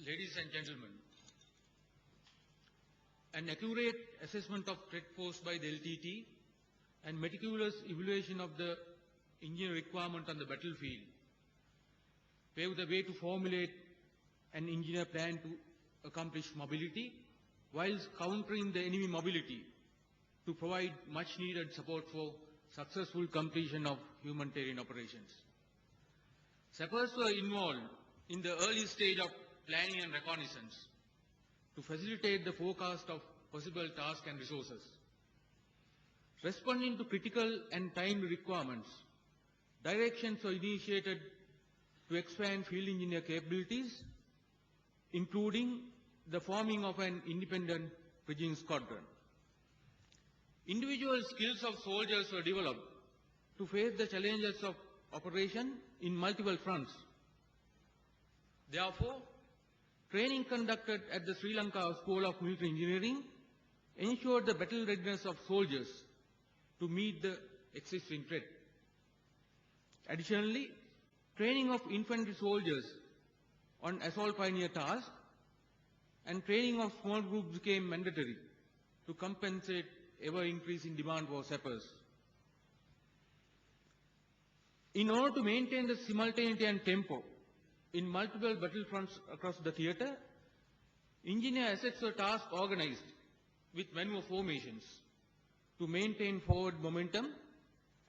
ladies and gentlemen, an accurate assessment of threat posed by the LTT and meticulous evaluation of the engineer requirement on the battlefield pave the way to formulate an engineer plan to accomplish mobility whilst countering the enemy mobility to provide much needed support for successful completion of humanitarian operations. Sappers were involved in the early stage of planning and reconnaissance to facilitate the forecast of possible tasks and resources. Responding to critical and timely requirements, directions were initiated to expand field engineer capabilities, including the forming of an independent bridging squadron. Individual skills of soldiers were developed to face the challenges of operation in multiple fronts. Therefore, training conducted at the Sri Lanka School of Military Engineering ensured the battle readiness of soldiers to meet the existing threat. Additionally, training of infantry soldiers on assault pioneer tasks and training of small groups became mandatory to compensate ever-increasing demand for sappers. In order to maintain the simultaneity and tempo in multiple battlefronts across the theatre, engineer assets were task organized with maneuver formations to maintain forward momentum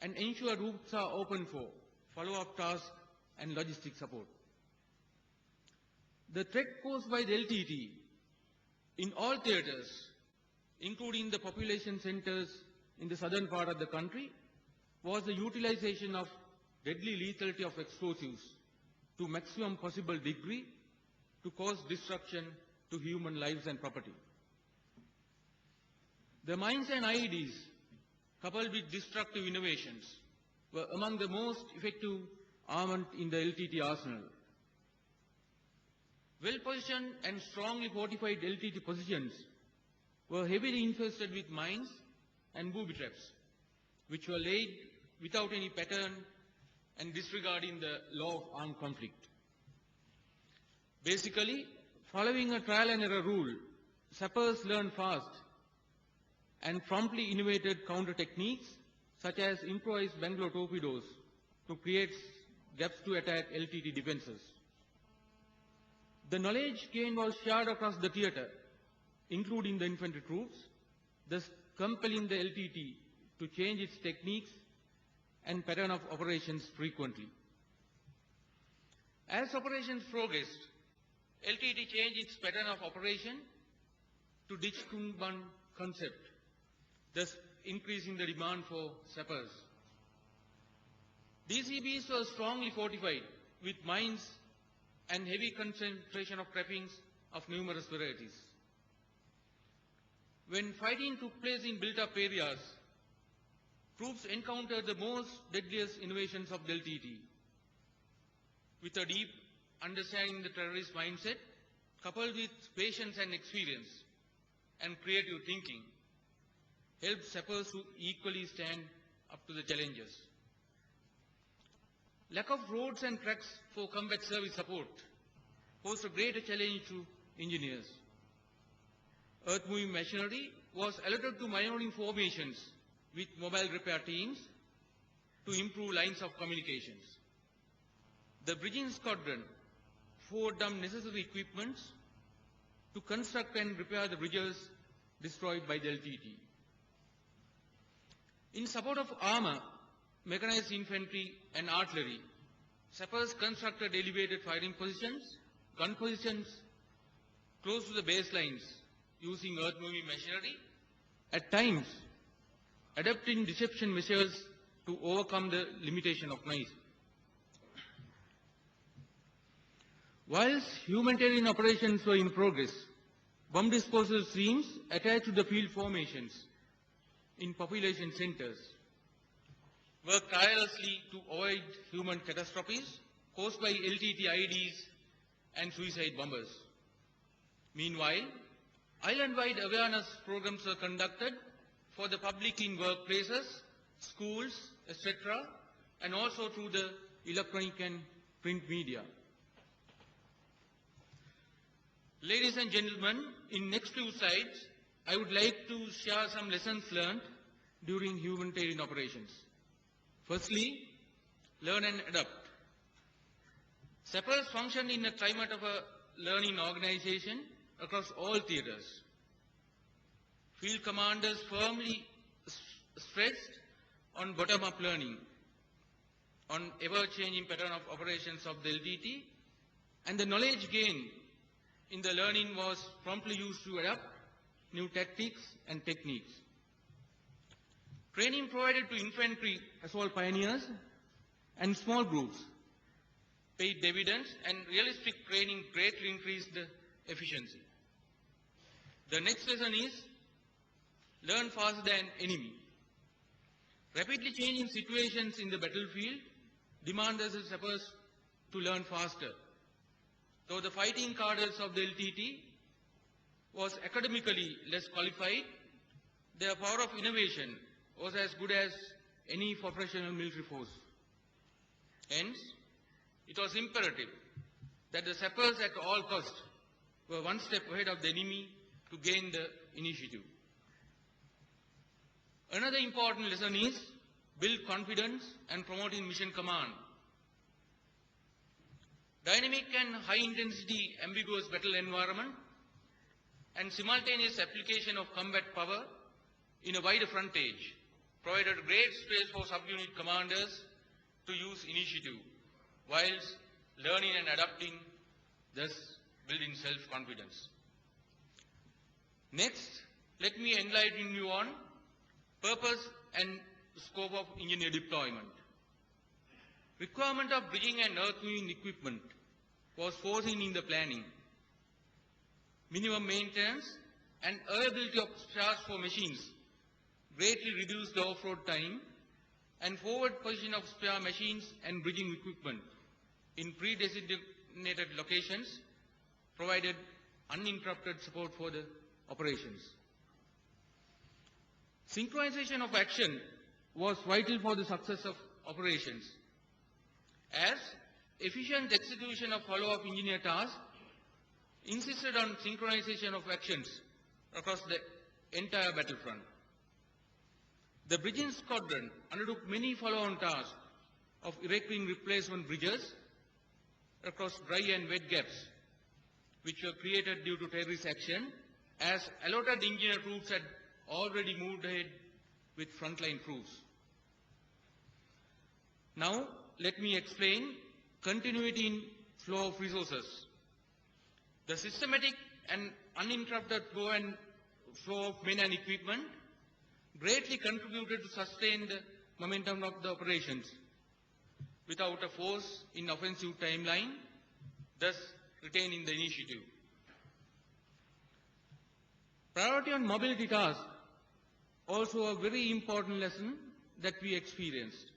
and ensure routes are open for follow-up tasks and logistic support. The threat posed by the LTT in all theatres, including the population centres in the southern part of the country, was the utilization of deadly lethality of explosives to maximum possible degree to cause destruction to human lives and property. The mines and IEDs, coupled with destructive innovations, were among the most effective armament in the LTT arsenal. Well-positioned and strongly fortified LTT positions were heavily infested with mines and booby traps, which were laid without any pattern and disregarding the law of armed conflict. Basically, following a trial and error rule, sappers learned fast and promptly innovated counter techniques such as improvised Bangalore torpedoes to create gaps to attack LTT defences. The knowledge gained was shared across the theatre, including the infantry troops, thus compelling the LTT to change its techniques and pattern of operations frequently. As operations progressed, LTT changed its pattern of operation to Ditch-Tung-Ban concept, thus increasing the demand for sappers. DCBs were strongly fortified with mines and heavy concentration of trappings of numerous varieties. When fighting took place in built-up areas, troops encountered the most deadliest innovations of the LTT. With a deep understanding of the terrorist mindset, coupled with patience and experience and creative thinking, helped sappers to equally stand up to the challenges. Lack of roads and tracks for combat service support posed a greater challenge to engineers. Earth-moving machinery was allotted to maneuvering formations with mobile repair teams to improve lines of communications. The bridging squadron forwarded them necessary equipments to construct and repair the bridges destroyed by the LTT. In support of armour, mechanized infantry and artillery, sappers constructed elevated firing positions, gun positions close to the baselines using earth-moving machinery, at times adopting deception measures to overcome the limitation of noise. Whilst humanitarian operations were in progress, bomb disposal teams attached to the field formations in population centres worked tirelessly to avoid human catastrophes caused by LTT IEDs and suicide bombers. Meanwhile, island-wide awareness programs were conducted for the public in workplaces, schools, etc., and also through the electronic and print media. Ladies and gentlemen, in next few slides, I would like to share some lessons learned during humanitarian operations. Firstly, learn and adapt. Sappers function in a climate of a learning organization across all theatres. Field commanders firmly stressed on bottom-up learning, on ever-changing pattern of operations of the LTT, and the knowledge gained in the learning was promptly used to adapt new tactics and techniques. Training provided to infantry assault pioneers and small groups paid dividends, and realistic training greatly increased the efficiency. The next lesson is learn faster than enemy. Rapidly changing situations in the battlefield demand us as sappers to learn faster. Though the fighting cadres of the LTT was academically less qualified, their power of innovation was as good as any professional military force. Hence, it was imperative that the sappers at all costs were one step ahead of the enemy to gain the initiative. Another important lesson is build confidence and promoting mission command. Dynamic and high-intensity ambiguous battle environment and simultaneous application of combat power in a wider frontage provided great space for subunit commanders to use initiative, whilst learning and adapting, thus building self-confidence. Next, let me enlighten you on purpose and scope of engineer deployment. Requirement of bridging and earth-moving equipment was foreseen in the planning. Minimum maintenance and availability of spares for machines greatly reduced the off-road time, and forward position of spare machines and bridging equipment in pre-designated locations provided uninterrupted support for the operations. Synchronization of action was vital for the success of operations, as efficient execution of follow-up engineer tasks insisted on synchronization of actions across the entire battlefront. The bridging squadron undertook many follow-on tasks of erecting replacement bridges across dry and wet gaps, which were created due to terrorist action, as allotted engineer troops had already moved ahead with frontline troops. Now, let me explain continuity in flow of resources. The systematic and uninterrupted flow of men and equipment greatly contributed to sustain the momentum of the operations without a force in offensive timeline, thus retaining the initiative. Priority on mobility tasks, also a very important lesson that we experienced.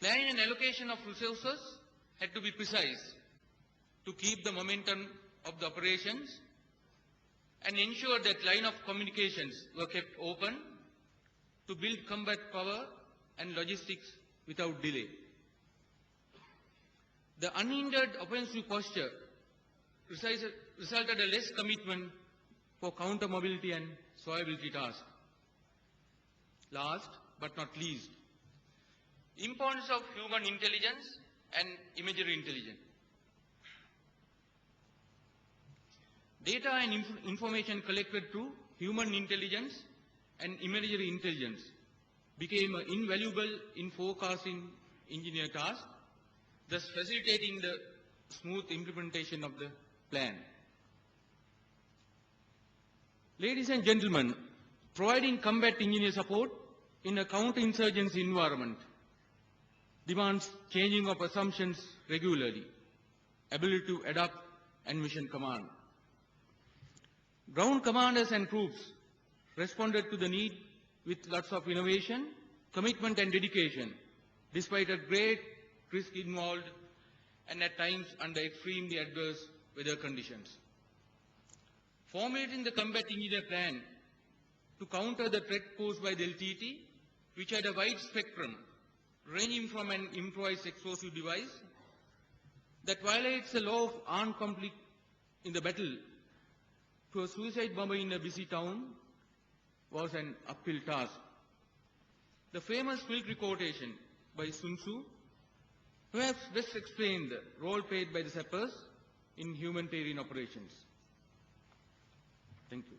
Planning and allocation of resources had to be precise to keep the momentum of the operations and ensure that line of communications were kept open to build combat power and logistics without delay. The unhindered offensive posture resulted in less commitment for counter mobility and survivability tasks. Last but not least, importance of human intelligence and imagery intelligence. Data and information collected through human intelligence and imagery intelligence became invaluable in forecasting engineer tasks, thus facilitating the smooth implementation of the plan. Ladies and gentlemen, providing combat engineer support in a counter-insurgency environment demands changing of assumptions regularly, ability to adapt, and mission command. Ground commanders and troops responded to the need with lots of innovation, commitment and dedication, despite a great risk involved and at times under extremely adverse weather conditions. Formulating the combat engineer plan to counter the threat posed by the LTT, which had a wide spectrum ranging from an improvised explosive device that violates the law of armed conflict in the battle to a suicide bomber in a busy town was an uphill task. The famous military quotation by Sun Tzu perhaps best explained the role played by the sappers in humanitarian operations. Thank you.